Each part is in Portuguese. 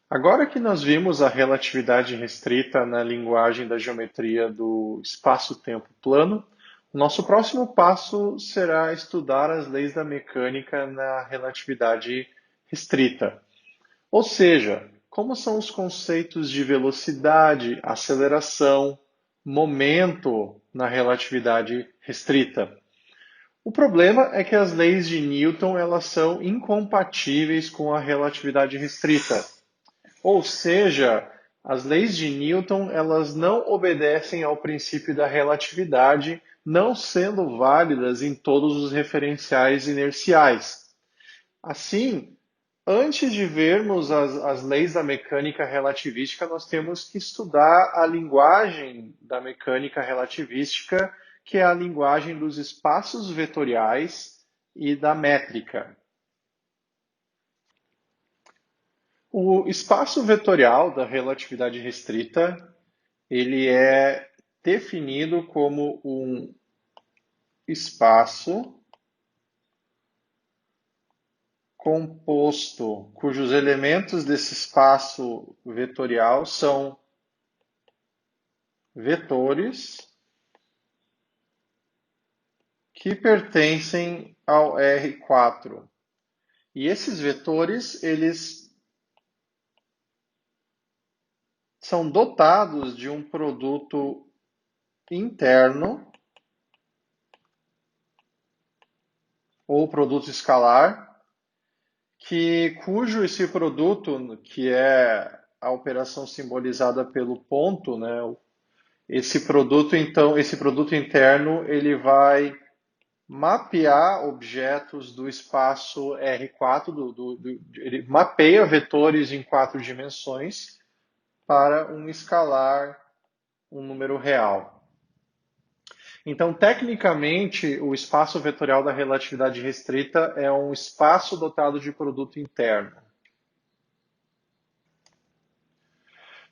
Agora que nós vimos a relatividade restrita na linguagem da geometria do espaço-tempo plano, o nosso próximo passo será estudar as leis da mecânica na relatividade restrita. Ou seja, como são os conceitos de velocidade, aceleração, momento na relatividade restrita. O problema é que as leis de Newton elas são incompatíveis com a relatividade restrita. Ou seja, as leis de Newton, elas não obedecem ao princípio da relatividade, não sendo válidas em todos os referenciais inerciais. Assim, antes de vermos as leis da mecânica relativística, nós temos que estudar a linguagem da mecânica relativística, que é a linguagem dos espaços vetoriais e da métrica. O espaço vetorial da relatividade restrita, ele é definido como um espaço composto cujos elementos desse espaço vetorial são vetores que pertencem ao R4. E esses vetores, eles são dotados de um produto interno ou produto escalar, cujo esse produto, que é a operação simbolizada pelo ponto, né? Esse produto, então, esse produto interno, ele vai mapear objetos do espaço R4, ele mapeia vetores em 4 dimensões para um escalar, um número real. Então, tecnicamente, o espaço vetorial da relatividade restrita é um espaço dotado de produto interno.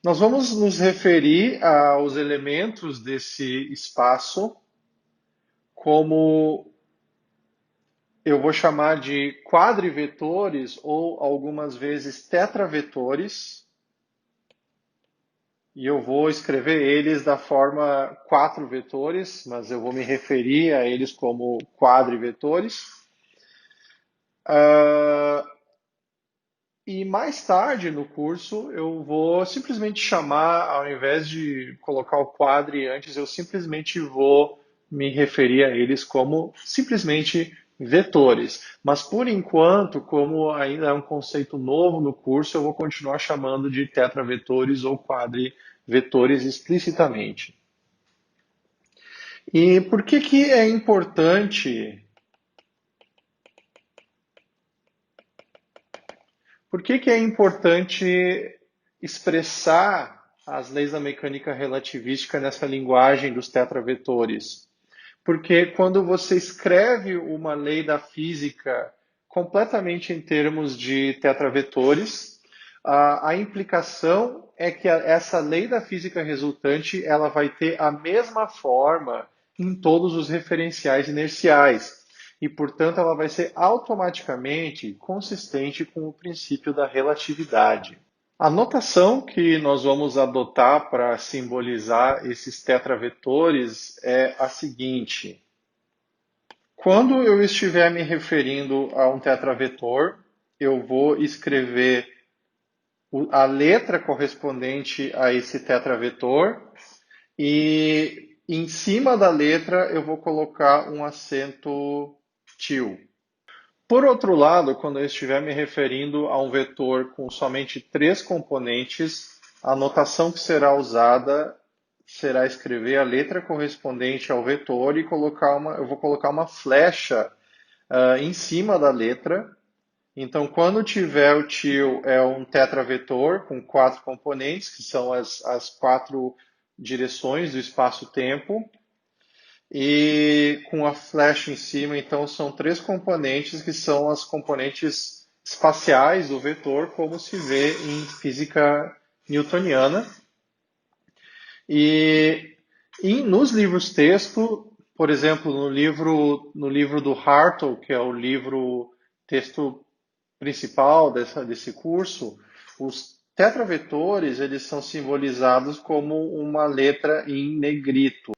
Nós vamos nos referir aos elementos desse espaço como eu vou chamar de quadrivetores ou algumas vezes tetravetores. E eu vou escrever eles da forma 4 vetores, mas eu vou me referir a eles como quadrivetores. E mais tarde no curso eu vou simplesmente chamar, ao invés de colocar o quadri antes, eu simplesmente vou me referir a eles como simplesmente vetores. Mas por enquanto, como ainda é um conceito novo no curso, eu vou continuar chamando de tetravetores ou quadrivetores explicitamente. E por que é importante? Por que é importante expressar as leis da mecânica relativística nessa linguagem dos tetravetores? Porque quando você escreve uma lei da física completamente em termos de tetravetores, a implicação é que essa lei da física resultante ela vai ter a mesma forma em todos os referenciais inerciais. E, portanto, ela vai ser automaticamente consistente com o princípio da relatividade. A notação que nós vamos adotar para simbolizar esses tetravetores é a seguinte. Quando eu estiver me referindo a um tetravetor, eu vou escrever a letra correspondente a esse tetravetor e em cima da letra eu vou colocar um acento til. Por outro lado, quando eu estiver me referindo a um vetor com somente 3 componentes, a notação que será usada será escrever a letra correspondente ao vetor e eu vou colocar uma flecha em cima da letra. Então, quando tiver o til é um tetravetor com 4 componentes, que são as 4 direções do espaço-tempo. E com a flecha em cima, então, são 3 componentes que são as componentes espaciais do vetor, como se vê em física newtoniana. E nos livros texto, por exemplo, no livro do Hartle, que é o livro texto principal desse curso, os tetravetores, eles são simbolizados como uma letra em negrito.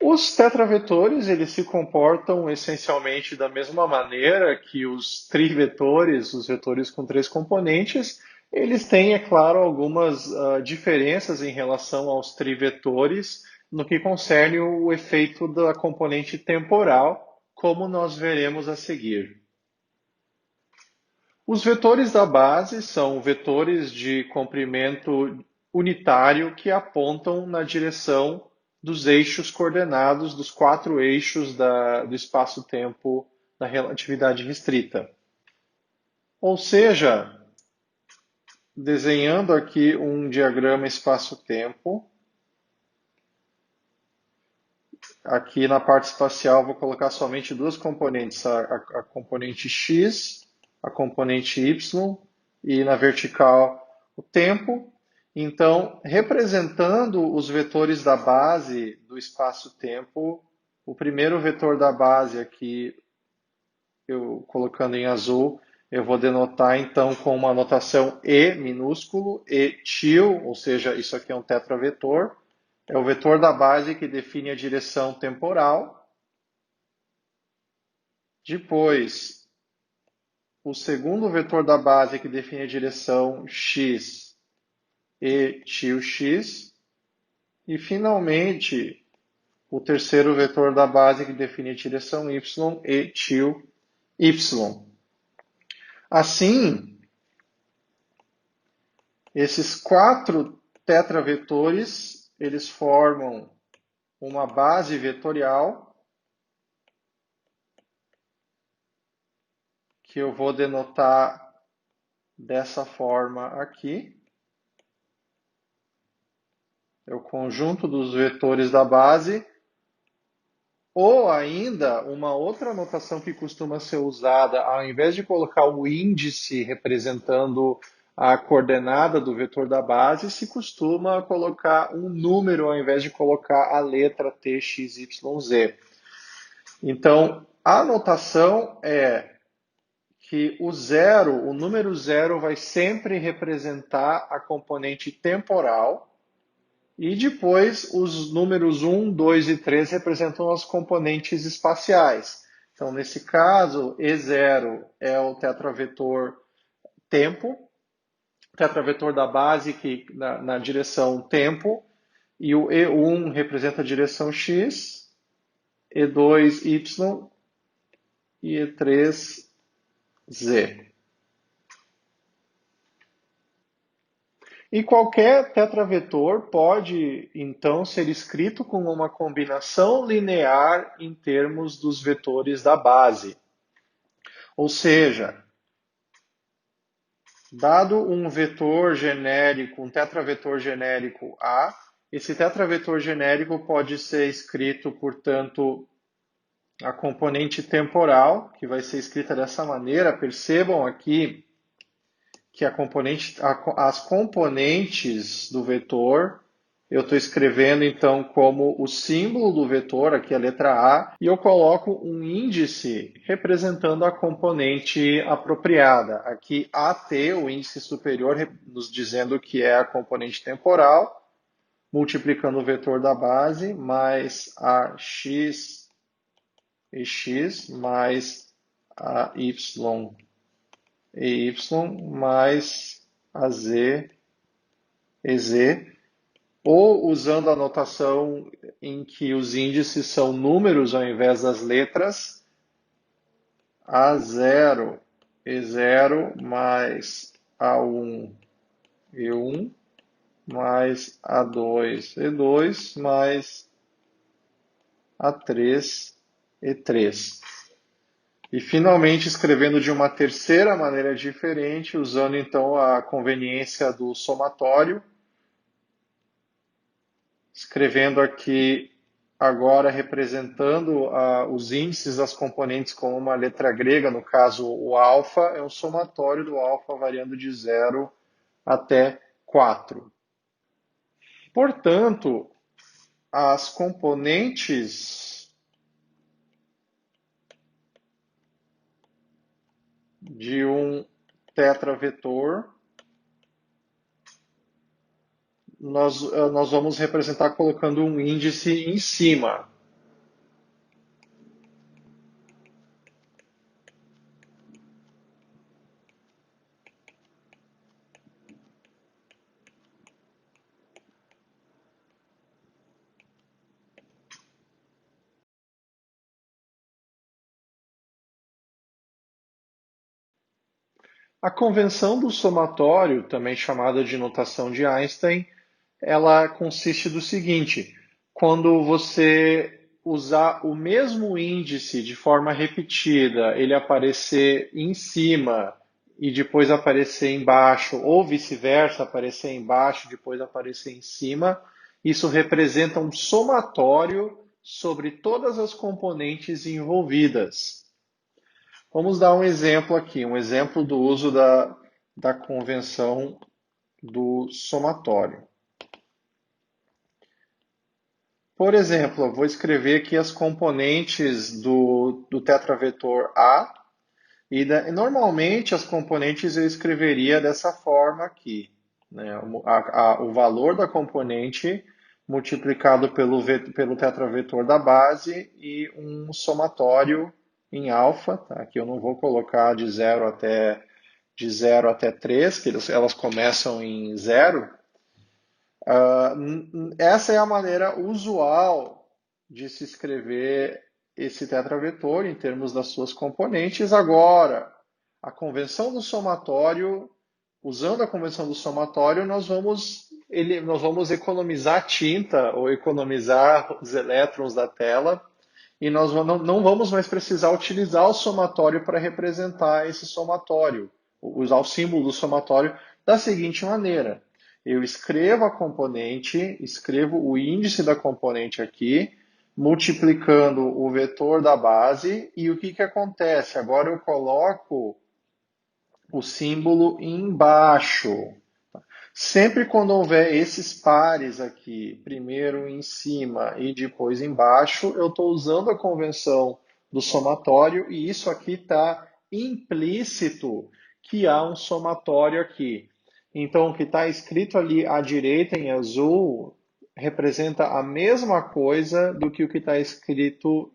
Os tetravetores, eles se comportam essencialmente da mesma maneira que os trivetores, os vetores com três componentes. Eles têm, é claro, algumas diferenças em relação aos trivetores no que concerne o efeito da componente temporal, como nós veremos a seguir. Os vetores da base são vetores de comprimento unitário que apontam na direção dos eixos coordenados, dos quatro eixos do espaço-tempo da relatividade restrita. Ou seja, desenhando aqui um diagrama espaço-tempo, aqui na parte espacial vou colocar somente duas componentes, a componente x, a componente y, e na vertical o tempo. Então, representando os vetores da base do espaço-tempo, o primeiro vetor da base aqui, eu colocando em azul, eu vou denotar então com uma notação E minúsculo, etil, ou seja, isso aqui é um tetravetor. É o vetor da base que define a direção temporal. Depois, o segundo vetor da base que define a direção x, etil x. E, finalmente, o terceiro vetor da base que define a direção y, etil y. Assim, esses quatro tetravetores, eles formam uma base vetorial que eu vou denotar dessa forma aqui. É o conjunto dos vetores da base. Ou ainda, uma outra notação que costuma ser usada, ao invés de colocar o índice representando a coordenada do vetor da base, se costuma colocar um número ao invés de colocar a letra T, X, Y, Z. Então, a notação é que o número zero vai sempre representar a componente temporal, e depois os números 1, 2 e 3 representam as componentes espaciais. Então, nesse caso, E0 é o tetravetor tempo, tetravetor da base que na direção tempo, e o E1 representa a direção x, E2 y e E3 z. E qualquer tetravetor pode, então, ser escrito com uma combinação linear em termos dos vetores da base. Ou seja, dado um vetor genérico, um tetravetor genérico A, esse tetravetor genérico pode ser escrito, portanto, a componente temporal, que vai ser escrita dessa maneira. Percebam aqui que as componentes do vetor, eu estou escrevendo então como o símbolo do vetor, aqui a letra A, e eu coloco um índice representando a componente apropriada. Aqui AT, o índice superior, nos dizendo que é a componente temporal, multiplicando o vetor da base, mais a x e x, mais a y e y mais a z e z, ou usando a notação em que os índices são números ao invés das letras, A0 E0 mais A1 E1 mais A2 E2 mais A3 E3. E, finalmente, escrevendo de uma terceira maneira diferente, usando então a conveniência do somatório, escrevendo aqui agora representando os índices das componentes com uma letra grega, no caso o alfa, é um somatório do alfa variando de 0 até 4. Portanto, as componentes de um tetravetor nós vamos representar colocando um índice em cima. A convenção do somatório, também chamada de notação de Einstein, ela consiste do seguinte: quando você usar o mesmo índice de forma repetida, ele aparecer em cima e depois aparecer embaixo, ou vice-versa, aparecer embaixo e depois aparecer em cima, isso representa um somatório sobre todas as componentes envolvidas. Vamos dar um exemplo aqui, um exemplo do uso da convenção do somatório. Por exemplo, eu vou escrever aqui as componentes do tetravetor A normalmente as componentes eu escreveria dessa forma aqui, né? O valor da componente multiplicado pelo tetravetor da base e um somatório em alfa, tá? Aqui eu não vou colocar de 0 até 3, que elas começam em zero. Essa é a maneira usual de se escrever esse tetravetor em termos das suas componentes. Agora, a convenção do somatório, usando a convenção do somatório, nós vamos economizar tinta ou economizar os elétrons da tela e nós não vamos mais precisar utilizar o somatório para representar esse somatório, usar o símbolo do somatório da seguinte maneira. Eu escrevo a componente, escrevo o índice da componente aqui, multiplicando o vetor da base, e o que acontece? Agora eu coloco o símbolo embaixo. Sempre quando houver esses pares aqui, primeiro em cima e depois embaixo, eu estou usando a convenção do somatório e isso aqui está implícito que há um somatório aqui. Então, o que está escrito ali à direita em azul representa a mesma coisa do que o que está escrito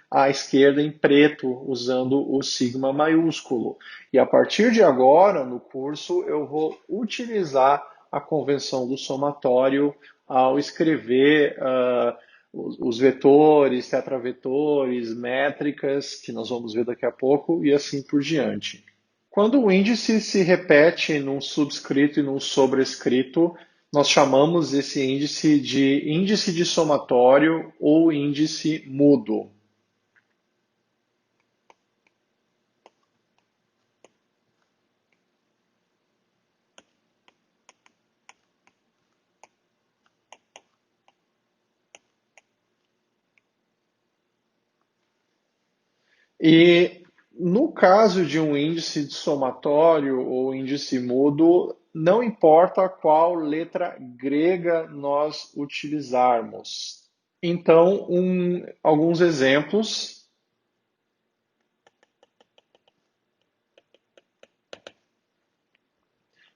à esquerda em preto, usando o sigma maiúsculo. E a partir de agora, no curso, eu vou utilizar a convenção do somatório ao escrever os vetores, tetravetores, métricas, que nós vamos ver daqui a pouco, e assim por diante. Quando o índice se repete num subscrito e num sobrescrito, nós chamamos esse índice de somatório ou índice mudo. E no caso de um índice de somatório ou índice mudo, não importa qual letra grega nós utilizarmos. Então, alguns exemplos.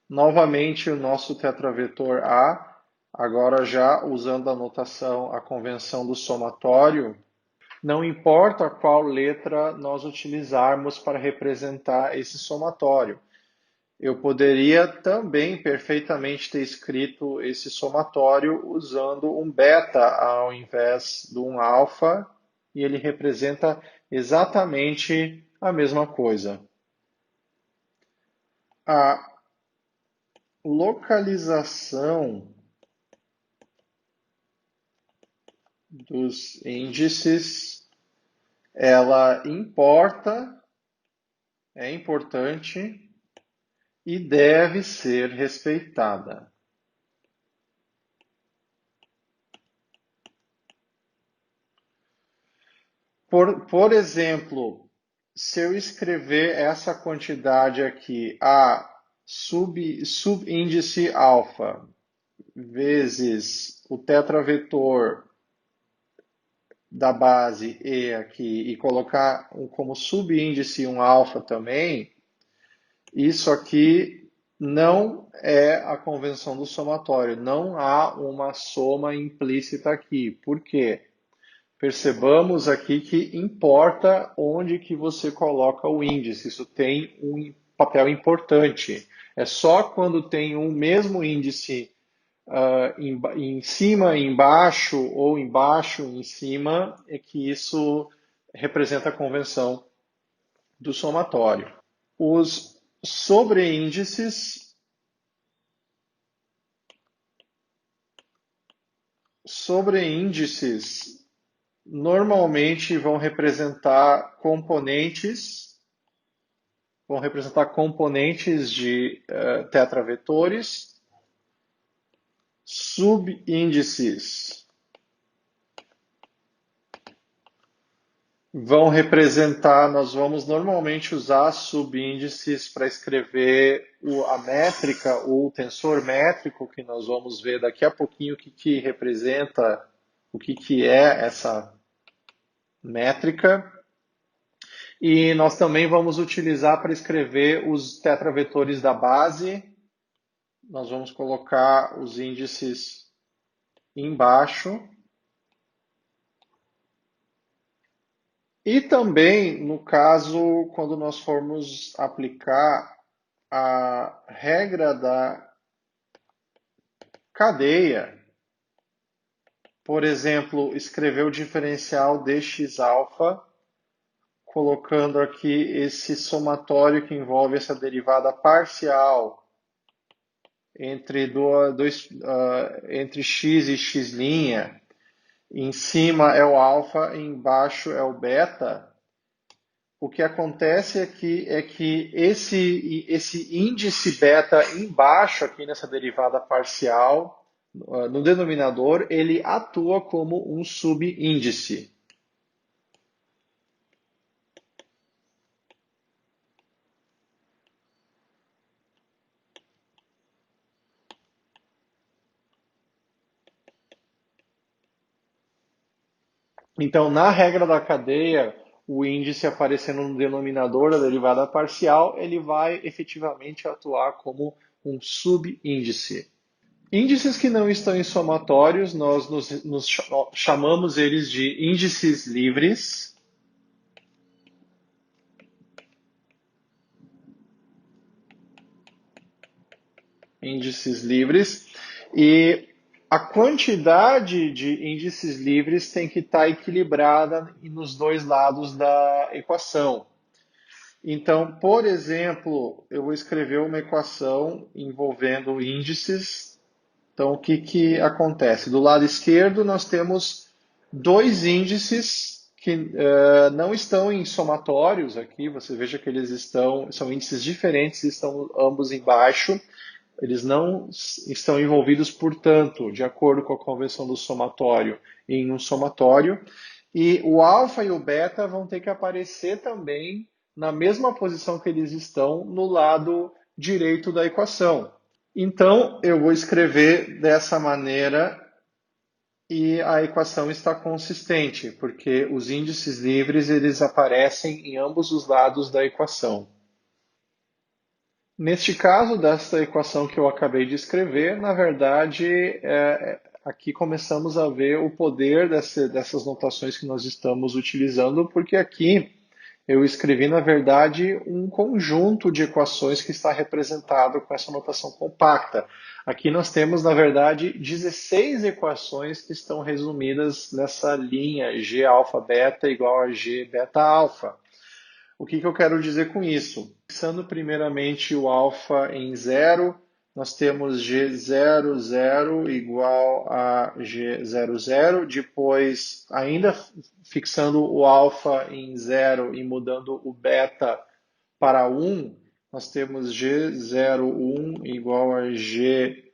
Novamente, o nosso tetravetor A, agora já usando a notação, a convenção do somatório, não importa qual letra nós utilizarmos para representar esse somatório. Eu poderia também perfeitamente ter escrito esse somatório usando um beta ao invés de um alfa, e ele representa exatamente a mesma coisa. A localização dos índices, ela importa, é importante e deve ser respeitada. Por exemplo, se eu escrever essa quantidade aqui, a subíndice alfa vezes o tetravetor da base E aqui e colocar como subíndice um alfa também, isso aqui não é a convenção do somatório. Não há uma soma implícita aqui. Por quê? Percebamos aqui que importa onde que você coloca o índice. Isso tem um papel importante. É só quando tem um mesmo índice em cima, embaixo ou embaixo, em cima, é que isso representa a convenção do somatório. Os sobreíndices normalmente vão representar componentes de tetravetores. Subíndices vão representar, nós vamos normalmente usar subíndices para escrever a métrica ou o tensor métrico, que nós vamos ver daqui a pouquinho o que, que representa, o que, que é essa métrica. E nós também vamos utilizar para escrever os tetravetores da base. Nós vamos colocar os índices embaixo. E também, no caso, quando nós formos aplicar a regra da cadeia, por exemplo, escrever o diferencial dx alfa, colocando aqui esse somatório que envolve essa derivada parcial entre x e x', em cima é o alfa e embaixo é o beta. O que acontece aqui é que esse índice beta embaixo, aqui nessa derivada parcial, no denominador, ele atua como um subíndice. Então, na regra da cadeia, o índice aparecendo no denominador da derivada parcial, ele vai efetivamente atuar como um subíndice. Índices que não estão em somatórios, nós nos chamamos eles de índices livres. Índices livres. E a quantidade de índices livres tem que estar equilibrada nos dois lados da equação. Então, por exemplo, eu vou escrever uma equação envolvendo índices. Então, o que, que acontece? Do lado esquerdo, nós temos dois índices que não estão em somatórios aqui. Você veja que eles são índices diferentes, estão ambos embaixo. Eles não estão envolvidos, portanto, de acordo com a convenção do somatório, em um somatório. E o alfa e o beta vão ter que aparecer também na mesma posição que eles estão no lado direito da equação. Então, eu vou escrever dessa maneira e a equação está consistente, porque os índices livres eles aparecem em ambos os lados da equação. Neste caso, desta equação que eu acabei de escrever, na verdade, aqui começamos a ver o poder dessas notações que nós estamos utilizando, porque aqui eu escrevi, na verdade, um conjunto de equações que está representado com essa notação compacta. Aqui nós temos, na verdade, 16 equações que estão resumidas nessa linha G alfa beta igual a G beta alfa. O que, que eu quero dizer com isso? Fixando primeiramente o alfa em zero, nós temos G00 igual a G00. Depois, ainda fixando o alfa em zero e mudando o beta para 1, nós temos G01 igual a G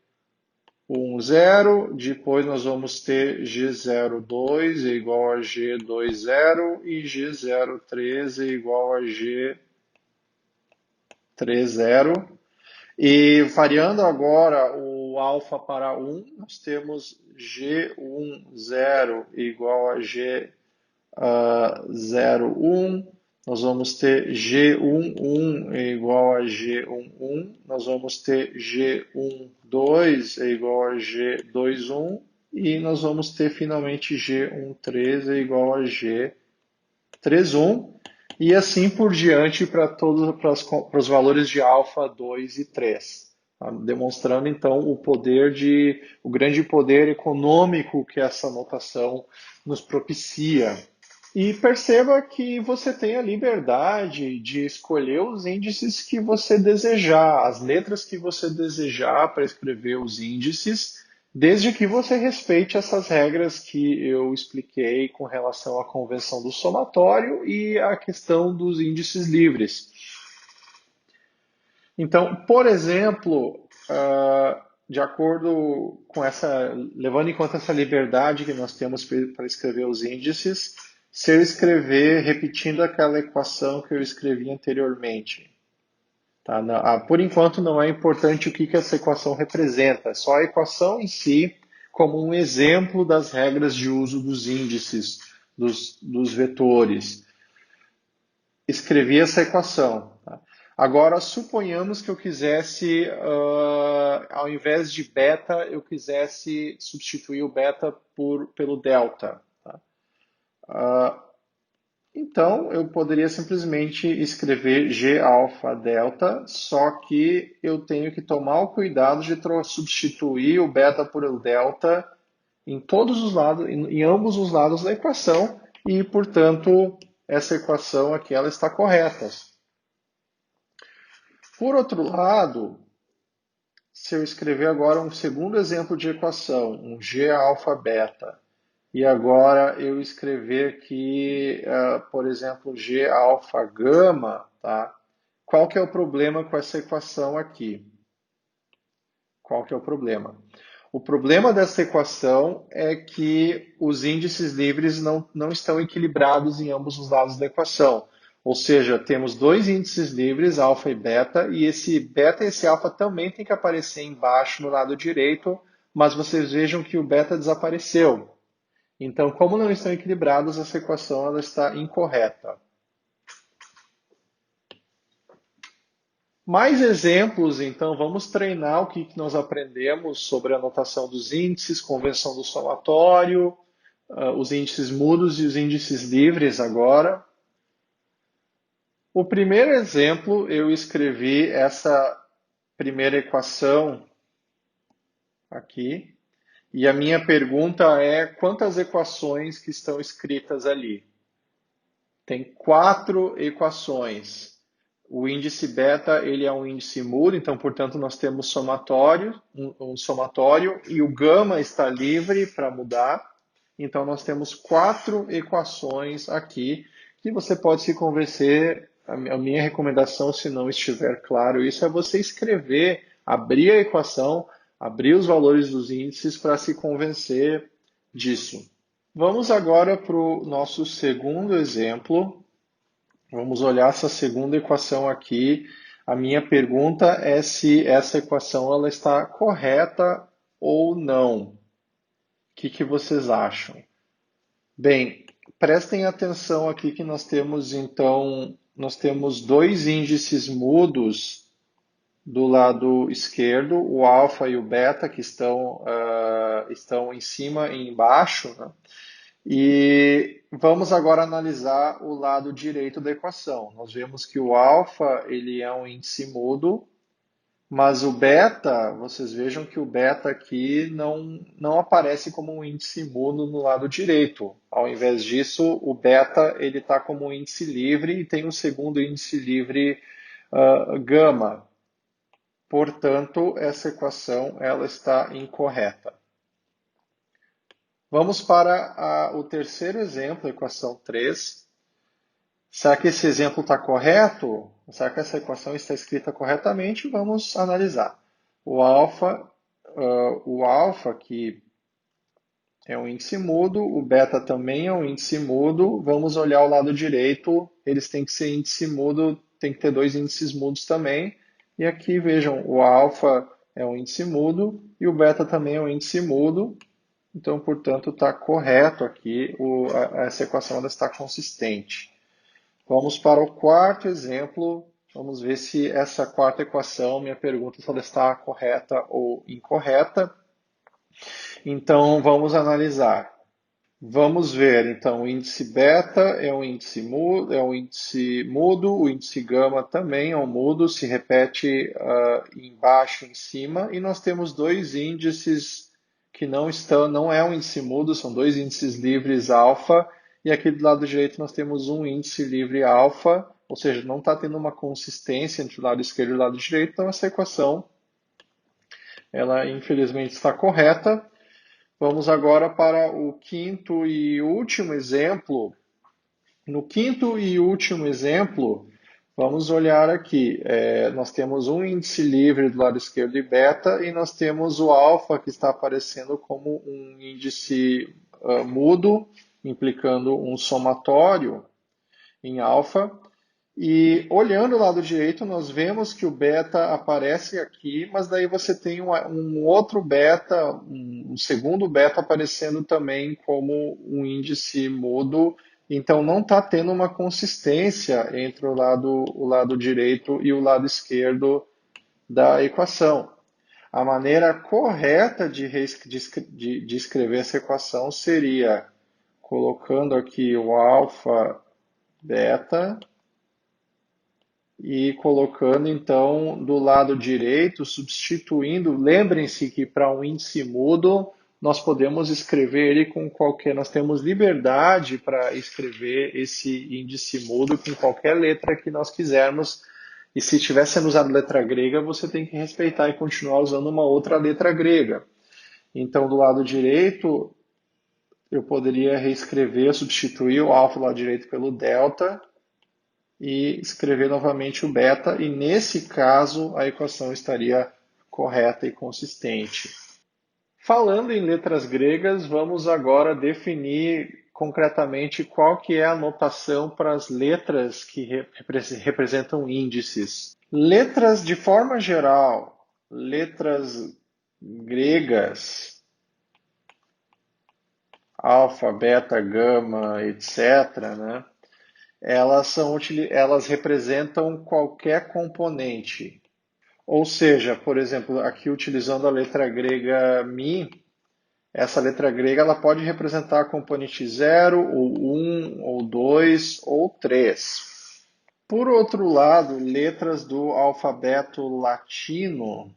10, depois nós vamos ter G02 é igual a G20 e G03 é igual a G30. E variando agora o alfa para 1, nós temos G10 igual a G01, nós vamos ter G11 é igual a G11, nós vamos ter G12 é igual a G21 e nós vamos ter finalmente G13 é igual a G31 e assim por diante para os valores de alfa 2 e 3. Tá? Demonstrando então o grande poder econômico que essa notação nos propicia. E perceba que você tem a liberdade de escolher os índices que você desejar, as letras que você desejar para escrever os índices, desde que você respeite essas regras que eu expliquei com relação à convenção do somatório e à questão dos índices livres. Então, por exemplo, de acordo com levando em conta essa liberdade que nós temos para escrever os índices, se eu escrever repetindo aquela equação que eu escrevi anteriormente, tá? Por enquanto não é importante o que essa equação representa, é só a equação em si como um exemplo das regras de uso dos índices, dos vetores. Escrevi essa equação. Tá? Agora, suponhamos que eu quisesse, ao invés de beta, eu quisesse substituir o beta pelo delta. Tá? Então, eu poderia simplesmente escrever G alfa delta, só que eu tenho que tomar o cuidado de substituir o beta por o delta em todos os lados, em ambos os lados da equação, e, portanto, essa equação aqui ela está correta. Por outro lado, se eu escrever agora um segundo exemplo de equação, um G alfa beta, e agora eu escrever aqui, por exemplo, G alfa gama, tá? Qual que é o problema com essa equação aqui? Qual que é o problema? O problema dessa equação é que os índices livres não estão equilibrados em ambos os lados da equação. Ou seja, temos dois índices livres, alfa e beta, e esse beta e esse alfa também tem que aparecer embaixo no lado direito, mas vocês vejam que o beta desapareceu. Então, como não estão equilibrados, essa equação ela está incorreta. Mais exemplos, então, vamos treinar o que nós aprendemos sobre a notação dos índices, convenção do somatório, os índices mudos e os índices livres agora. O primeiro exemplo, eu escrevi essa primeira equação aqui, e a minha pergunta é quantas equações que estão escritas ali? Tem 4 equações. O índice beta ele é um índice mudo, então, portanto, nós temos um somatório, e o gama está livre para mudar. Então, nós temos 4 equações aqui que você pode se convencer. A minha recomendação, se não estiver claro isso, é você escrever, abrir a equação, abrir os valores dos índices para se convencer disso. Vamos agora para o nosso segundo exemplo. Vamos olhar essa segunda equação aqui. A minha pergunta é se essa equação ela está correta ou não. O que vocês acham? Bem, prestem atenção aqui que nós temos então, nós temos dois índices mudos do lado esquerdo, o alfa e o beta, que estão em cima e embaixo, né? E vamos agora analisar o lado direito da equação. Nós vemos que o alfa ele é um índice mudo, mas o beta, vocês vejam que o beta aqui não aparece como um índice mudo no lado direito. Ao invés disso, o beta ele está como um índice livre e tem um segundo índice livre gama. Portanto, essa equação ela está incorreta. Vamos para o terceiro exemplo, a equação 3. Será que esse exemplo está correto? Será que essa equação está escrita corretamente? Vamos analisar. O alfa que é um índice mudo, o beta também é um índice mudo. Vamos olhar o lado direito, eles têm que ser índice mudo, tem que ter dois índices mudos também. E aqui vejam, o alfa é um índice mudo e o beta também é um índice mudo. Então, portanto, está correto aqui, essa equação ela está consistente. Vamos para o quarto exemplo. Vamos ver se essa quarta equação, minha pergunta, se ela está correta ou incorreta. Então, vamos analisar. Vamos ver, então, o índice beta é um índice mudo, o índice gama também é um mudo, se repete embaixo e em cima, e nós temos dois índices que não é um índice mudo, são dois índices livres alfa, e aqui do lado direito nós temos um índice livre alfa, ou seja, não está tendo uma consistência entre o lado esquerdo e o lado direito, então essa equação, ela infelizmente está correta. Vamos agora para o quinto e último exemplo. No quinto e último exemplo, vamos olhar aqui. Nós temos um índice livre do lado esquerdo e beta, e nós temos o alfa que está aparecendo como um índice mudo, implicando um somatório em alfa. E olhando o lado direito, nós vemos que o beta aparece aqui, mas daí você tem um outro beta, um segundo beta aparecendo também como um índice mudo. Então não está tendo uma consistência entre o lado direito e o lado esquerdo da equação. A maneira correta de escrever essa equação seria colocando aqui o alfa, beta e colocando então do lado direito, substituindo. Lembrem-se que para um índice mudo nós podemos escrever ele com qualquer, nós temos liberdade para escrever esse índice mudo com qualquer letra que nós quisermos. E se estiver sendo usado letra grega, você tem que respeitar e continuar usando uma outra letra grega. Então, do lado direito, eu poderia reescrever, substituir o alfa do lado direito pelo delta e escrever novamente o beta, e nesse caso a equação estaria correta e consistente. Falando em letras gregas, vamos agora definir concretamente qual que é a notação para as letras que representam índices. Letras, de forma geral, letras gregas, alfa, beta, gama, etc., né? Elas representam qualquer componente. Ou seja, por exemplo, aqui utilizando a letra grega Mi, essa letra grega ela pode representar componente 0, ou 1, ou 2, ou 3. Por outro lado, letras do alfabeto latino,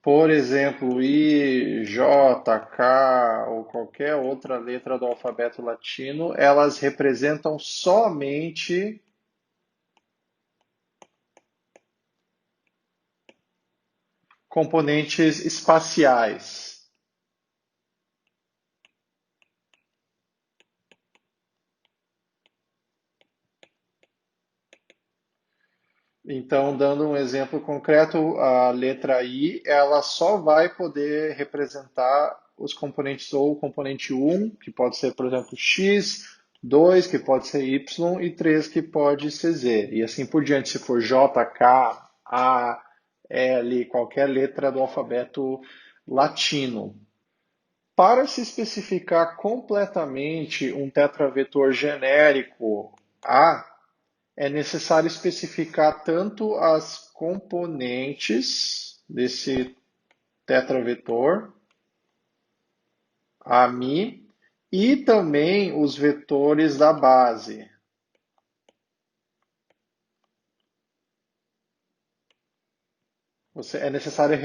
por exemplo, I, J, K ou qualquer outra letra do alfabeto latino, elas representam somente componentes espaciais. Então, dando um exemplo concreto, a letra I, ela só vai poder representar os componentes ou o componente 1, que pode ser, por exemplo, X, 2, que pode ser Y, e 3, que pode ser Z. E assim por diante, se for J, K, A, L, qualquer letra do alfabeto latino. Para se especificar completamente um tetravetor genérico A, é necessário especificar tanto as componentes desse tetravetor, AMI, e também os vetores da base. É necessário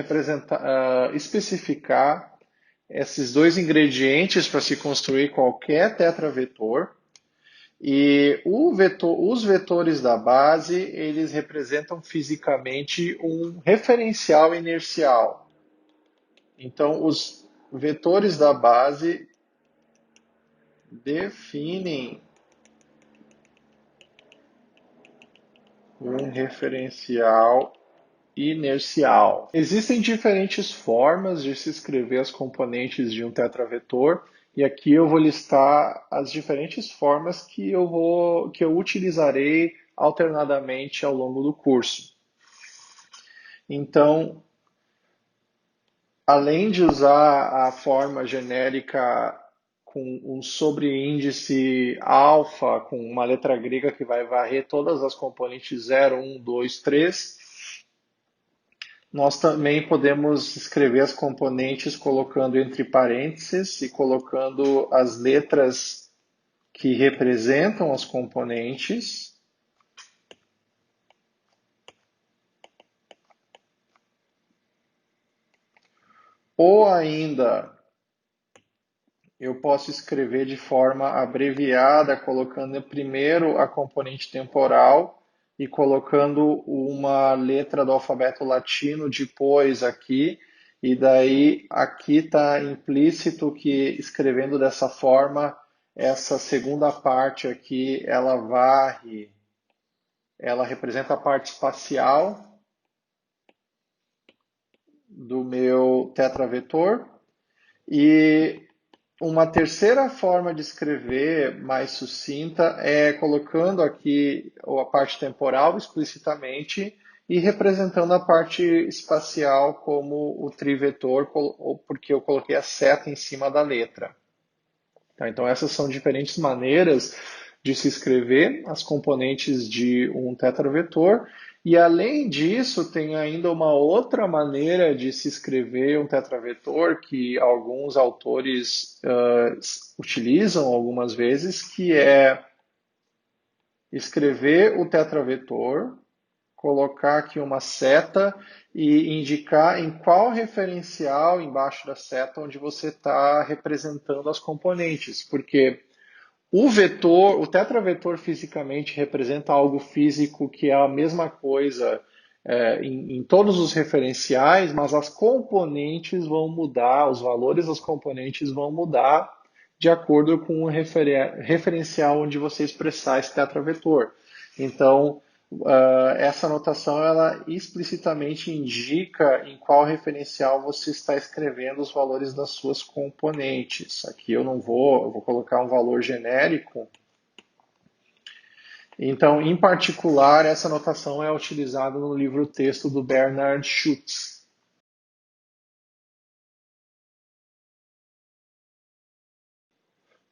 especificar esses dois ingredientes para se construir qualquer tetravetor. E os vetores da base, eles representam fisicamente um referencial inercial. Então, os vetores da base definem um referencial inercial. Existem diferentes formas de se escrever as componentes de um tetravetor, e aqui eu vou listar as diferentes formas que eu utilizarei alternadamente ao longo do curso. Então, além de usar a forma genérica com um sobreíndice alfa, com uma letra grega que vai varrer todas as componentes 0, 1, 2, 3. Nós também podemos escrever as componentes colocando entre parênteses e colocando as letras que representam as componentes. Ou ainda, eu posso escrever de forma abreviada, colocando primeiro a componente temporal e colocando uma letra do alfabeto latino depois aqui. E daí aqui está implícito que escrevendo dessa forma, essa segunda parte aqui, ela varre, ela representa a parte espacial do meu tetravetor. E uma terceira forma de escrever mais sucinta é colocando aqui a parte temporal explicitamente e representando a parte espacial como o trivetor, porque eu coloquei a seta em cima da letra. Tá? Então, essas são diferentes maneiras de se escrever as componentes de um tetravetor. E, além disso, tem ainda uma outra maneira de se escrever um tetravetor que alguns autores utilizam algumas vezes, que é escrever o tetravetor, colocar aqui uma seta e indicar em qual referencial embaixo da seta onde você está representando as componentes, porque o vetor, o tetravetor fisicamente representa algo físico que é a mesma coisa em todos os referenciais, mas as componentes vão mudar, os valores das componentes vão mudar de acordo com o referencial onde você expressar esse tetravetor. Então, essa notação ela explicitamente indica em qual referencial você está escrevendo os valores das suas componentes. Aqui eu vou colocar um valor genérico. Então, em particular, essa notação é utilizada no livro-texto do Bernard Schutz.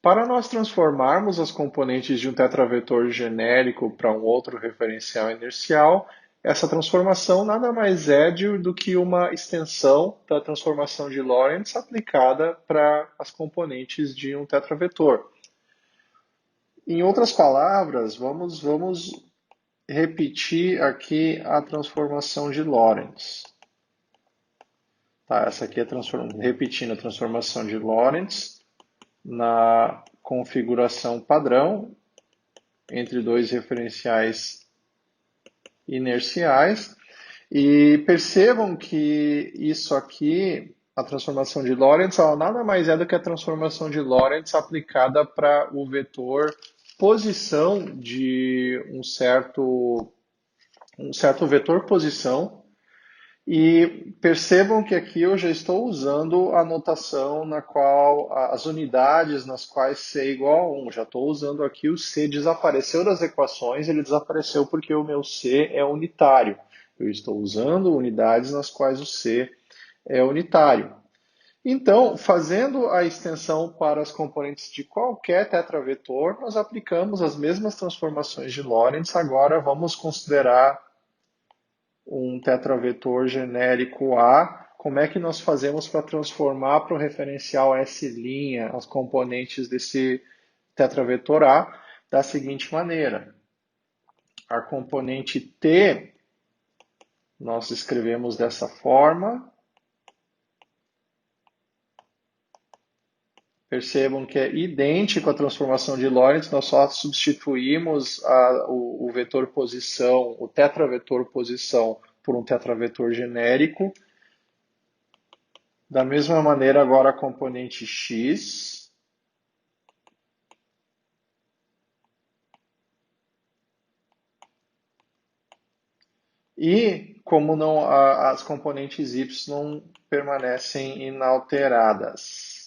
Para nós transformarmos as componentes de um tetravetor genérico para um outro referencial inercial, essa transformação nada mais é do que uma extensão da transformação de Lorentz aplicada para as componentes de um tetravetor. Em outras palavras, vamos repetir aqui a transformação de Lorentz. Tá, essa aqui é repetindo a transformação de Lorentz na configuração padrão entre dois referenciais inerciais. E percebam que isso aqui, a transformação de Lorentz, ela nada mais é do que a transformação de Lorentz aplicada para o vetor posição de um certo vetor posição. E percebam que aqui eu já estou usando a notação na qual as unidades nas quais C é igual a 1. Já estou usando aqui o C desapareceu das equações, ele desapareceu porque o meu C é unitário. Eu estou usando unidades nas quais o C é unitário. Então, fazendo a extensão para as componentes de qualquer tetravetor, nós aplicamos as mesmas transformações de Lorentz. Agora vamos considerar um tetravetor genérico A, como é que nós fazemos para transformar para o referencial S' as componentes desse tetravetor A da seguinte maneira. A componente T nós escrevemos dessa forma. Percebam que é idêntico à transformação de Lorentz, nós só substituímos o vetor posição, o tetravetor posição, por um tetravetor genérico. Da mesma maneira, agora a componente x. E como não, as componentes y permanecem inalteradas.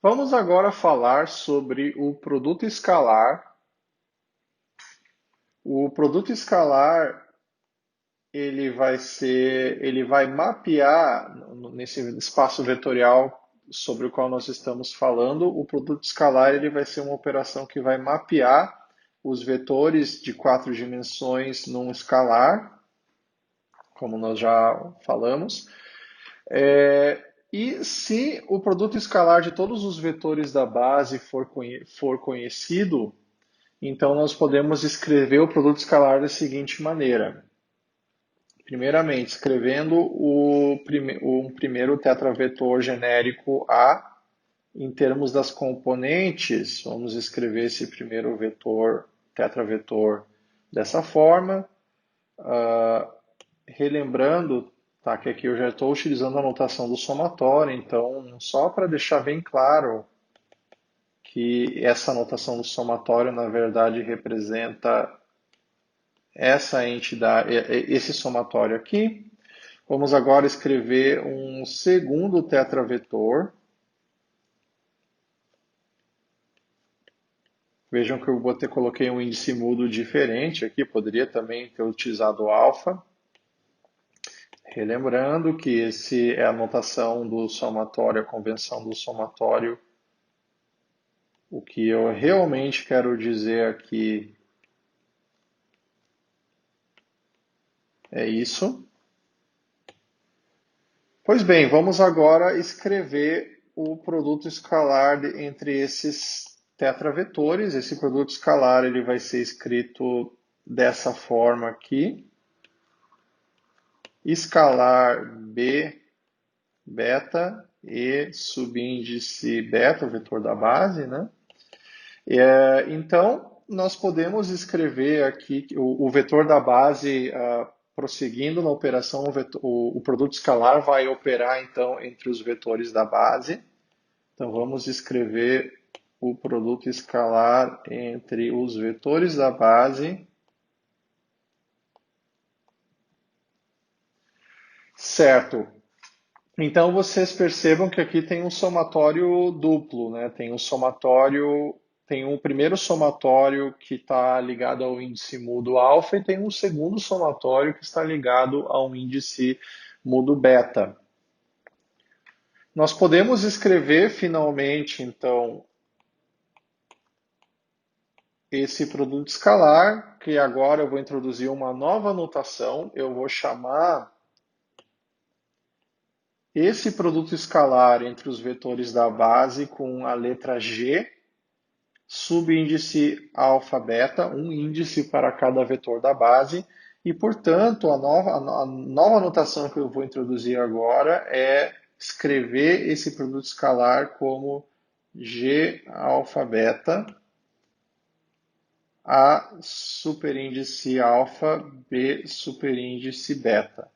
Vamos agora falar sobre o produto escalar O produto escalar ele vai mapear nesse espaço vetorial sobre o qual nós estamos falando. O produto escalar ele vai ser uma operação que vai mapear os vetores de 4 dimensões num escalar, como nós já falamos. E se o produto escalar de todos os vetores da base for conhecido, então nós podemos escrever o produto escalar da seguinte maneira. Primeiramente, escrevendo um primeiro tetravetor genérico A, em termos das componentes, vamos escrever esse primeiro tetravetor dessa forma. Relembrando, tá, que aqui eu já estou utilizando a notação do somatório, então só para deixar bem claro que essa notação do somatório, na verdade, representa essa entidade, esse somatório aqui. Vamos agora escrever um segundo tetravetor. Vejam que eu coloquei um índice mudo diferente aqui, poderia também ter utilizado alfa. Relembrando que esse é a notação do somatório, a convenção do somatório. O que eu realmente quero dizer aqui é isso. Pois bem, vamos agora escrever o produto escalar entre esses tetravetores. Esse produto escalar ele vai ser escrito dessa forma aqui. Escalar B beta e subíndice beta, o vetor da base, né? Então, nós podemos escrever aqui o vetor da base, prosseguindo na operação, o produto escalar vai operar, então, entre os vetores da base. Então, vamos escrever o produto escalar entre os vetores da base. Certo. Então, vocês percebam que aqui tem um somatório duplo, né? Tem um primeiro somatório que está ligado ao índice mudo alfa e tem um segundo somatório que está ligado ao índice mudo beta. Nós podemos escrever finalmente, então, esse produto escalar, que agora eu vou introduzir uma nova notação. Eu vou chamar esse produto escalar entre os vetores da base com a letra G, subíndice alfa beta, um índice para cada vetor da base, e, portanto, a nova notação que eu vou introduzir agora é escrever esse produto escalar como G alfa beta, A superíndice alfa, B superíndice beta.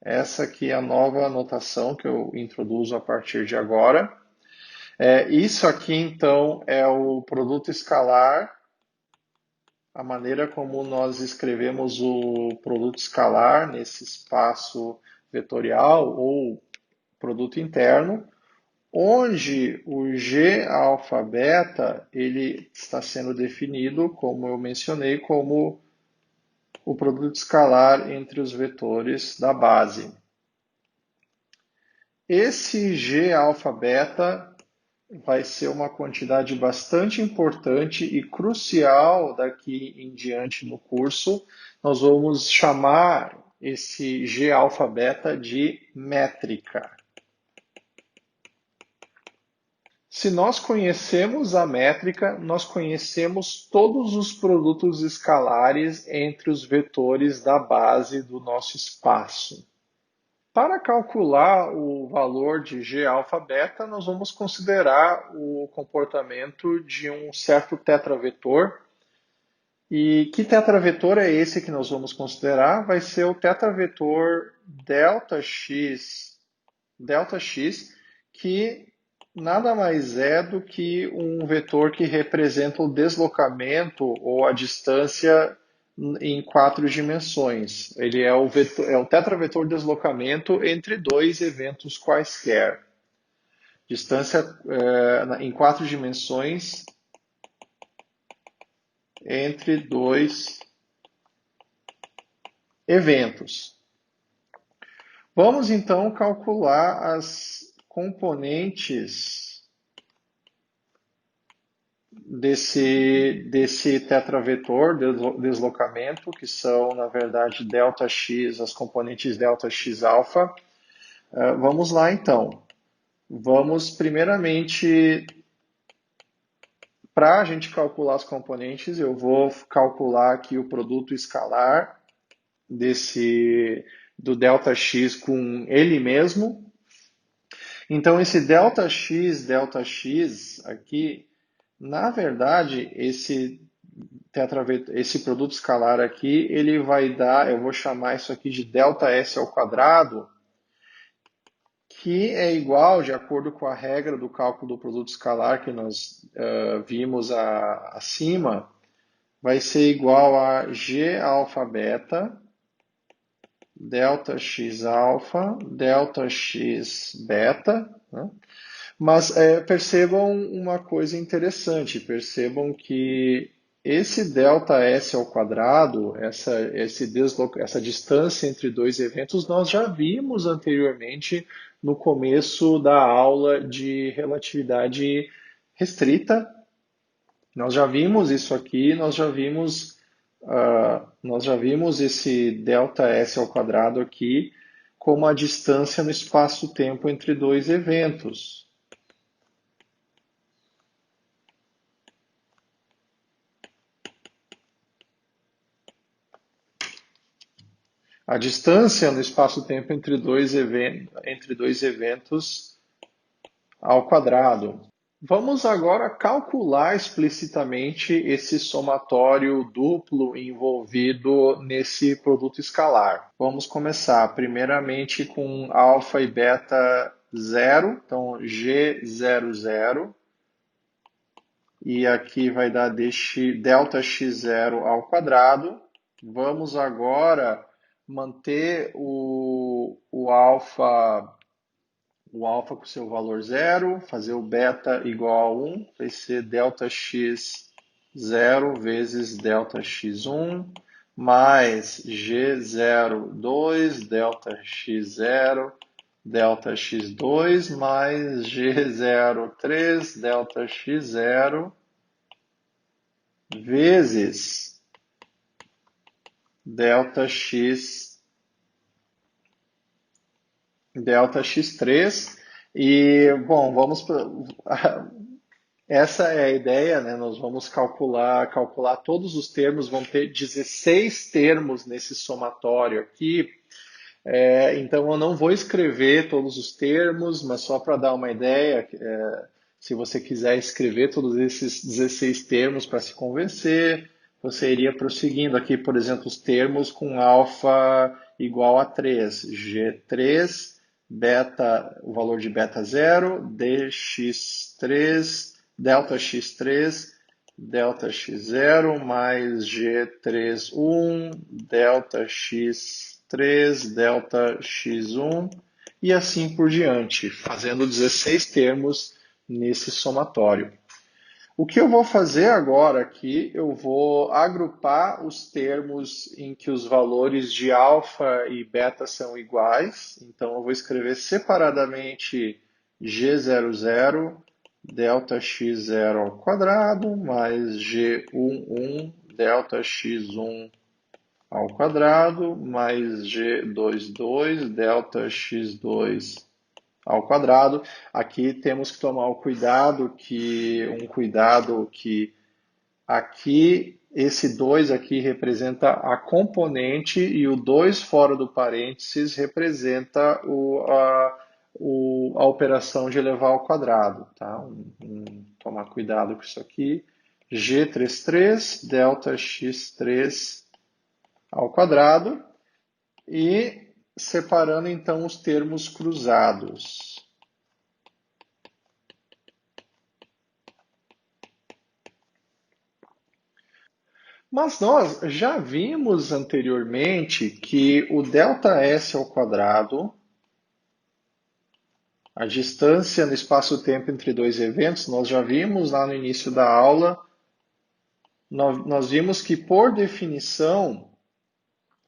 Essa aqui é a nova notação que eu introduzo a partir de agora. Isso aqui, então, é o produto escalar, a maneira como nós escrevemos o produto escalar nesse espaço vetorial ou produto interno, onde o G alfa beta ele está sendo definido, como eu mencionei, como o produto escalar entre os vetores da base. Esse G alfa beta vai ser uma quantidade bastante importante e crucial daqui em diante no curso. Nós vamos chamar esse G alfa beta de métrica. Se nós conhecemos a métrica, nós conhecemos todos os produtos escalares entre os vetores da base do nosso espaço. Para calcular o valor de G alfa beta, nós vamos considerar o comportamento de um certo tetravetor. E que tetravetor é esse que nós vamos considerar? Vai ser o tetravetor delta x, que nada mais é do que um vetor que representa o deslocamento ou a distância em 4 dimensões. Ele é o tetravetor deslocamento entre dois eventos quaisquer. Distância em 4 dimensões entre dois eventos. Vamos então calcular as componentes desse tetravetor deslocamento, que são, na verdade, ΔX, as componentes ΔX alfa. Vamos lá então. Vamos primeiramente, para a gente calcular as componentes, eu vou calcular aqui o produto escalar do ΔX com ele mesmo. Então, esse ΔX aqui, na verdade, esse produto escalar aqui, ele vai dar, eu vou chamar isso aqui de ΔS ao quadrado, que é igual, de acordo com a regra do cálculo do produto escalar que nós vimos acima, vai ser igual a G alfa beta, delta x alfa, delta x beta, né? Mas percebam uma coisa interessante, percebam que esse ΔS ao quadrado, essa distância entre dois eventos, nós já vimos anteriormente no começo da aula de relatividade restrita. Nós já vimos isso aqui, nós já vimos esse ΔS ao quadrado aqui como a distância no espaço-tempo entre dois eventos. A distância no espaço-tempo entre dois eventos ao quadrado. Vamos agora calcular explicitamente esse somatório duplo envolvido nesse produto escalar. Vamos começar primeiramente com alfa e beta zero, então G00, e aqui vai dar delta x0 ao quadrado. Vamos agora manter o alfa com seu valor zero, fazer o beta igual a 1, vai ser delta x0 vezes delta x1, mais G02, delta x0, delta x2, mais G03, delta x0, vezes delta x3. E, bom, essa é a ideia, né? Nós vamos calcular todos os termos, vão ter 16 termos nesse somatório aqui. Então eu não vou escrever todos os termos, mas só para dar uma ideia, se você quiser escrever todos esses 16 termos para se convencer, você iria prosseguindo aqui, por exemplo, os termos com alfa igual a 3, G3, beta, o valor de beta 0, dx3, delta x3, delta x0 mais G31, delta x3, delta x1 e assim por diante, fazendo 16 termos nesse somatório. O que eu vou fazer agora aqui, eu vou agrupar os termos em que os valores de alfa e beta são iguais. Então, eu vou escrever separadamente G00, delta x0 ao quadrado, mais G11, delta x1 ao quadrado, mais G22, delta x2 ao quadrado. Aqui temos que tomar um cuidado que aqui esse 2 aqui representa a componente e o 2 fora do parênteses representa a operação de elevar ao quadrado. Tá? Tomar cuidado com isso aqui. G33, delta x3 ao quadrado e separando então os termos cruzados. Mas nós já vimos anteriormente que o ΔS ao quadrado, a distância no espaço-tempo entre dois eventos, nós já vimos lá no início da aula Nós vimos que, por definição,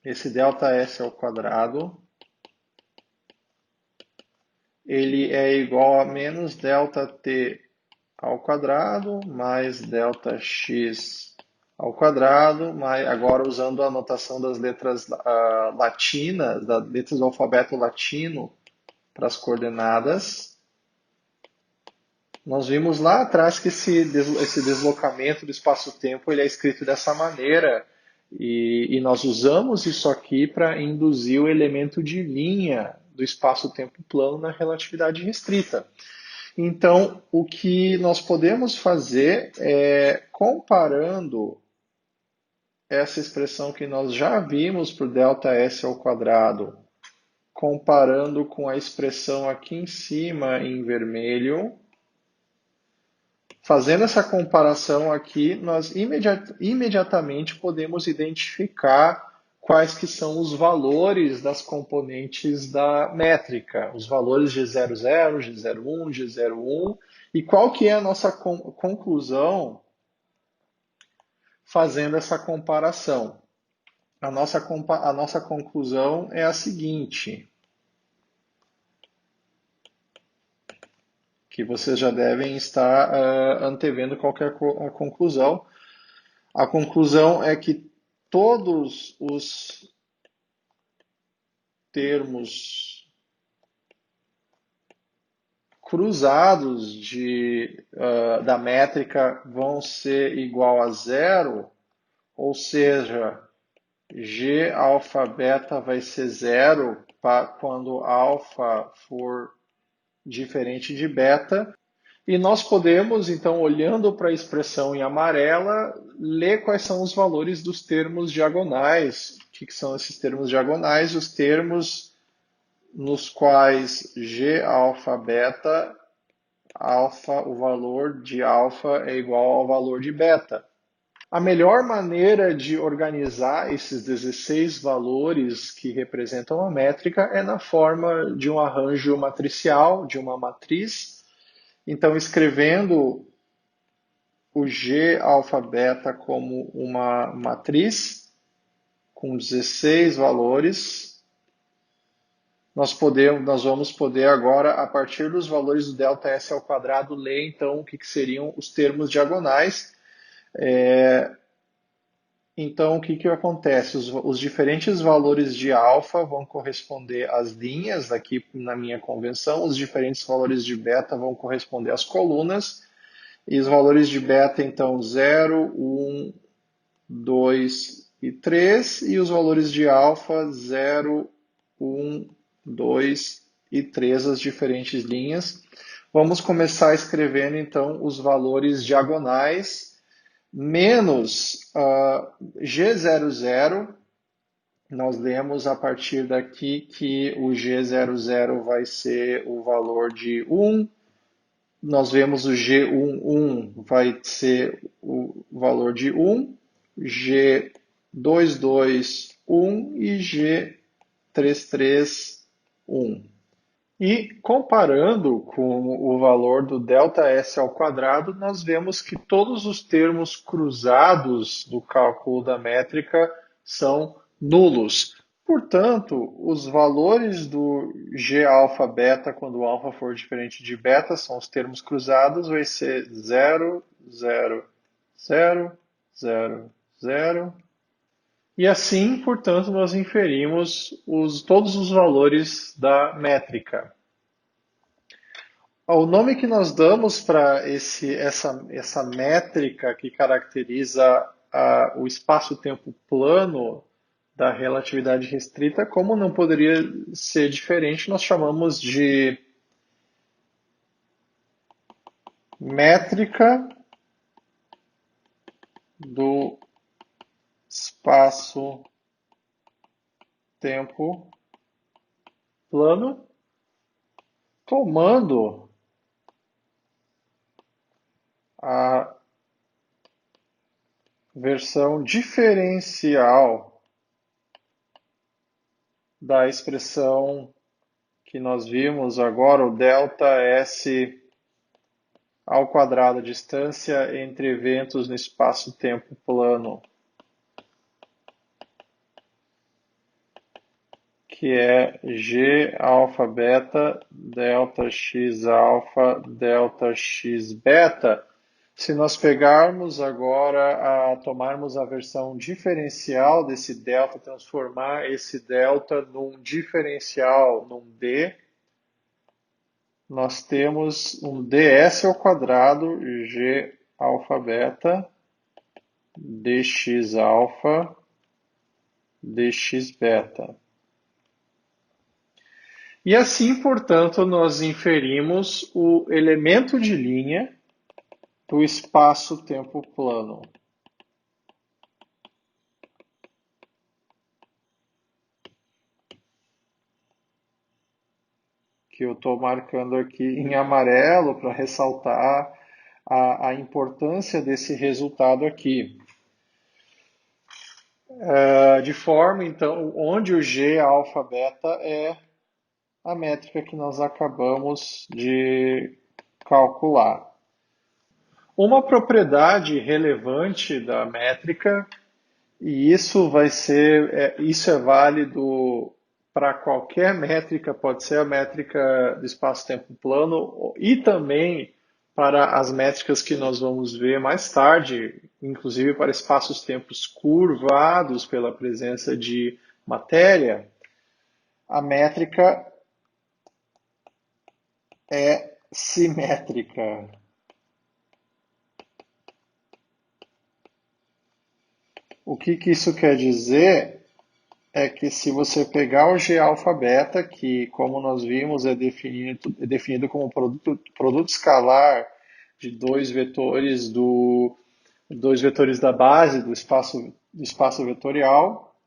esse ΔS ao quadrado, ele é igual a menos ΔT ao quadrado mais ΔX ao quadrado, mas agora usando a notação das letras latinas, das letras do alfabeto latino para as coordenadas. Nós vimos lá atrás que esse deslocamento do espaço-tempo ele é escrito dessa maneira, e nós usamos isso aqui para induzir o elemento de linha do espaço-tempo plano na relatividade restrita. Então, o que nós podemos fazer é, comparando essa expressão que nós já vimos para o ΔS ao quadrado, comparando com a expressão aqui em cima em vermelho, fazendo essa comparação aqui, nós imediatamente podemos identificar quais que são os valores das componentes da métrica, os valores G00, G01, G01, e qual que é a nossa conclusão fazendo essa comparação. A nossa conclusão é a seguinte, que vocês já devem estar antevendo qualquer conclusão. A conclusão é que todos os termos cruzados da métrica vão ser igual a zero, ou seja, G alfa beta vai ser zero quando alfa for diferente de beta. E nós podemos, então, olhando para a expressão em amarela, ler quais são os valores dos termos diagonais. O que são esses termos diagonais? Os termos nos quais G alfa beta, o valor de alfa é igual ao valor de beta. A melhor maneira de organizar esses 16 valores que representam a métrica é na forma de um arranjo matricial, de uma matriz. Então, escrevendo o G alfa beta como uma matriz com 16 valores, nós vamos poder agora, a partir dos valores do ΔS ao quadrado, ler então o que seriam os termos diagonais. Então, o que acontece? Os diferentes valores de alfa vão corresponder às linhas, aqui na minha convenção, os diferentes valores de beta vão corresponder às colunas, e os valores de beta, então, 0, 1, 2 e 3, e os valores de alfa, 0, 1, 2 e 3, as diferentes linhas. Vamos começar escrevendo, então, os valores diagonais, menos G00, nós lemos a partir daqui que o G00 vai ser o valor de 1, nós vemos o G11 vai ser o valor de 1, G221 e G331. E comparando com o valor do ΔS ao quadrado, nós vemos que todos os termos cruzados do cálculo da métrica são nulos. Portanto, os valores do G alfa beta, quando o alfa for diferente de beta, são os termos cruzados, vai ser 0, 0, 0, 0, 0. E assim, portanto, nós inferimos todos os valores da métrica. O nome que nós damos para essa métrica que caracteriza o espaço-tempo plano da relatividade restrita, como não poderia ser diferente, nós chamamos de métrica do espaço-tempo plano, tomando a versão diferencial da expressão que nós vimos agora, o ΔS ao quadrado, a distância entre eventos no espaço-tempo plano, que é G alfa beta, delta x alfa, delta x beta. Se nós pegarmos agora, tomarmos a versão diferencial desse delta, transformar esse delta num diferencial, num d, nós temos um ds ao quadrado, g alfa beta, dx alfa, dx beta. E assim, portanto, nós inferimos o elemento de linha do espaço-tempo plano. Que eu estou marcando aqui em amarelo para ressaltar a importância desse resultado aqui. De forma, então, onde o G alfa beta é a métrica que nós acabamos de calcular. Uma propriedade relevante da métrica, e isso é válido para qualquer métrica, pode ser a métrica do espaço-tempo plano e também para as métricas que nós vamos ver mais tarde, inclusive para espaços-tempos curvados pela presença de matéria. A métrica é simétrica. O que isso quer dizer é que se você pegar o G alfa beta, que como nós vimos é definido como produto escalar de dois vetores da base do espaço vetorial,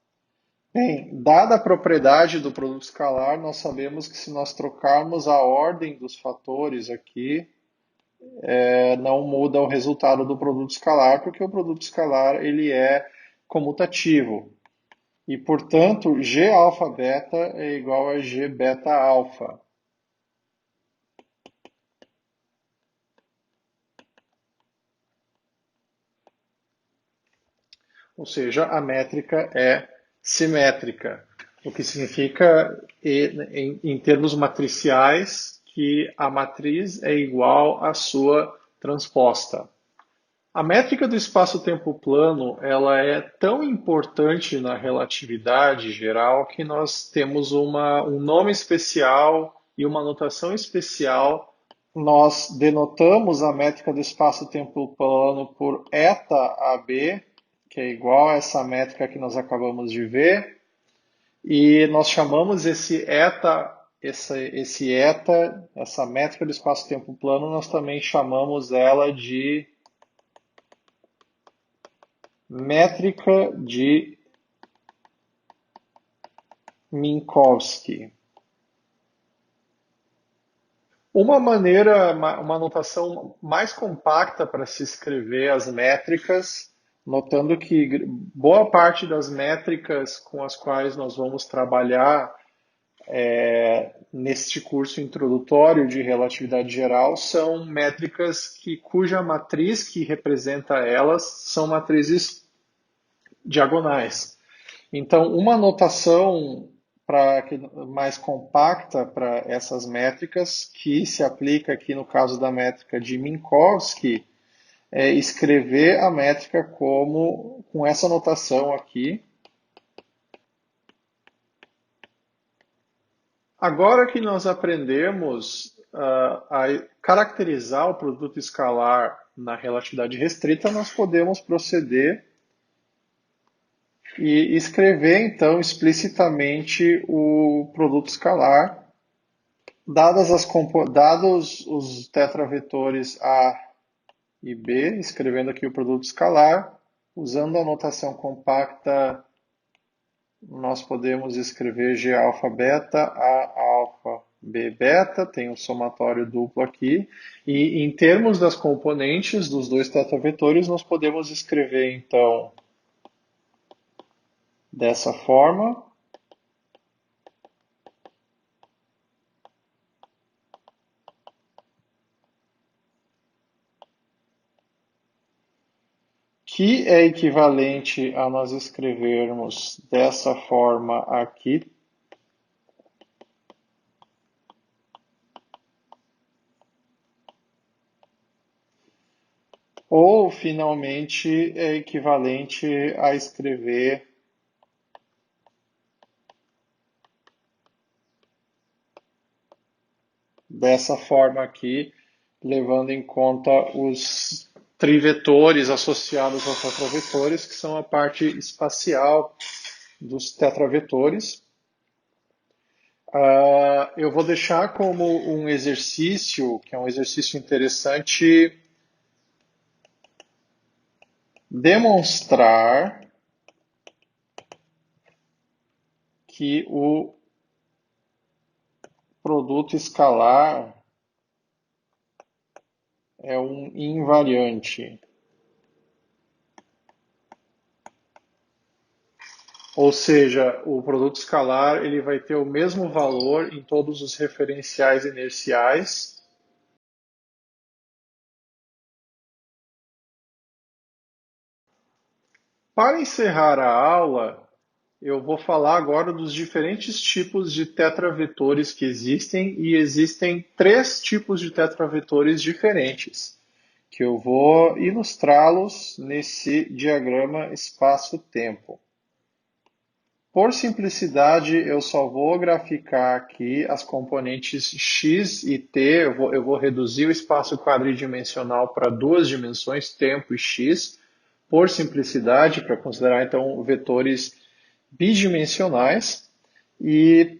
bem, dada a propriedade do produto escalar, nós sabemos que se nós trocarmos a ordem dos fatores aqui, não muda o resultado do produto escalar, porque o produto escalar ele é comutativo. E, portanto, G alfa beta é igual a G beta alfa. Ou seja, a métrica é simétrica, o que significa, em termos matriciais, que a matriz é igual à sua transposta. A métrica do espaço-tempo plano, ela é tão importante na relatividade geral que nós temos um nome especial e uma notação especial. Nós denotamos a métrica do espaço-tempo plano por eta AB, que é igual a essa métrica que nós acabamos de ver, e nós chamamos essa métrica do espaço-tempo plano, nós também chamamos ela de métrica de Minkowski. Uma notação mais compacta para se escrever as métricas, notando que boa parte das métricas com as quais nós vamos trabalhar neste curso introdutório de relatividade geral são métricas cuja matriz que representa elas são matrizes diagonais. Então, uma notação mais compacta para essas métricas, que se aplica aqui no caso da métrica de Minkowski, é escrever a métrica com essa notação aqui. Agora que nós aprendemos a caracterizar o produto escalar na relatividade restrita, nós podemos proceder e escrever então explicitamente o produto escalar, dados os tetravetores A e B, escrevendo aqui o produto escalar, usando a notação compacta, nós podemos escrever G alfa beta, A alfa, B beta, tem um somatório duplo aqui, e em termos das componentes dos dois tetravetores, nós podemos escrever então dessa forma. que é equivalente a nós escrevermos dessa forma aqui. Ou, finalmente, é equivalente a escrever dessa forma aqui, levando em conta os trivetores associados aos tetravetores, que são a parte espacial dos tetravetores. Eu vou deixar como um exercício, que é um exercício interessante, demonstrar que o produto escalar é um invariante. Ou seja, o produto escalar ele vai ter o mesmo valor em todos os referenciais inerciais. Para encerrar a aula, eu vou falar agora dos diferentes tipos de tetravetores que existem, e existem três tipos de tetravetores diferentes, que eu vou ilustrá-los nesse diagrama espaço-tempo. Por simplicidade, eu só vou graficar aqui as componentes x e t. Eu vou reduzir o espaço quadridimensional para duas dimensões, tempo e x, por simplicidade, para considerar então vetores bidimensionais. E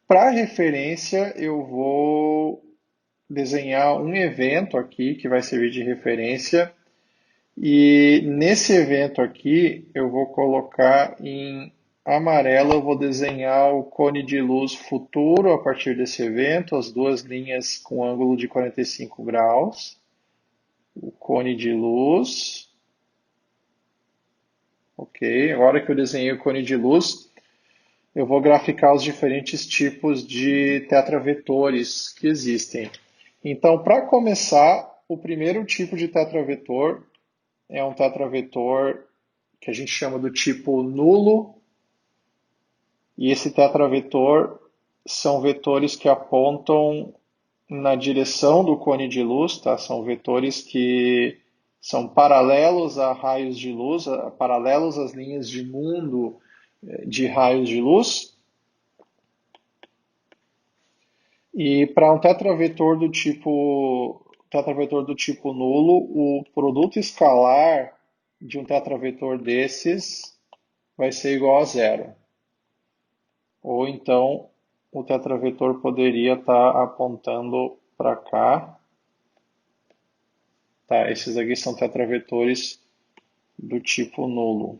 para referência, eu vou desenhar um evento aqui que vai servir de referência. E nesse evento aqui, eu vou colocar em amarelo, eu vou desenhar o cone de luz futuro a partir desse evento, as duas linhas com ângulo de 45 graus. O cone de luz. Ok, agora que eu desenhei o cone de luz, eu vou graficar os diferentes tipos de tetravetores que existem. Então, para começar, o primeiro tipo de tetravetor é um tetravetor que a gente chama do tipo nulo, e esse tetravetor são vetores que apontam na direção do cone de luz, tá? São vetores que são paralelos a raios de luz, paralelos às linhas de mundo de raios de luz. E para um tetravetor do tipo nulo, o produto escalar de um tetravetor desses vai ser igual a zero. Ou então o tetravetor poderia estar apontando para cá. Tá, esses aqui são tetravetores do tipo nulo.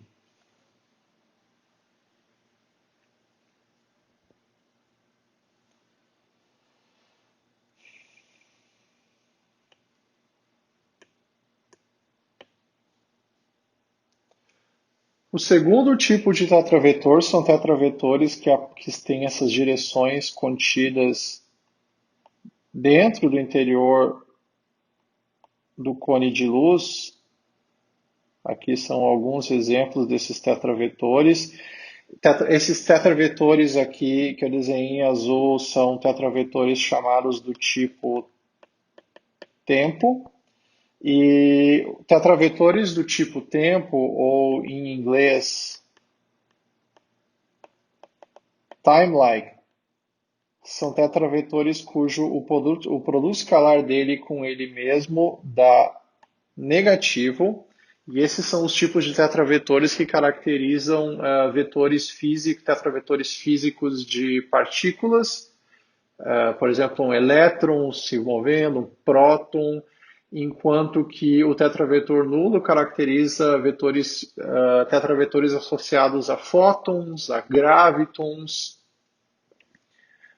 O segundo tipo de tetravetor são tetravetores que têm essas direções contidas dentro do interior do cone de luz. Aqui são alguns exemplos desses tetravetores. Esses tetravetores aqui que eu desenhei em azul são tetravetores chamados do tipo tempo. E tetravetores do tipo tempo, ou em inglês time-like, são tetravetores cujo o produto escalar dele com ele mesmo dá negativo. E esses são os tipos de tetravetores que caracterizam tetravetores físicos de partículas. Por exemplo, um elétron se movendo, um próton, enquanto que o tetravetor nulo caracteriza tetravetores associados a fótons, a gravitons,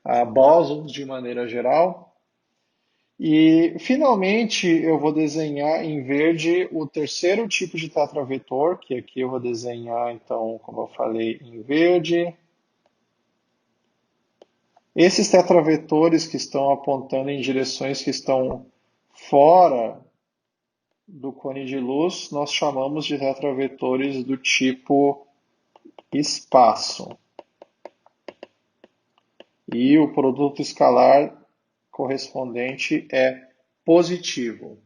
a bósons de maneira geral. E, finalmente, eu vou desenhar em verde o terceiro tipo de tetravetor, que aqui eu vou desenhar, então, como eu falei, em verde. Esses tetravetores que estão apontando em direções que estão fora do cone de luz nós chamamos de tetravetores do tipo espaço. E o produto escalar correspondente é positivo.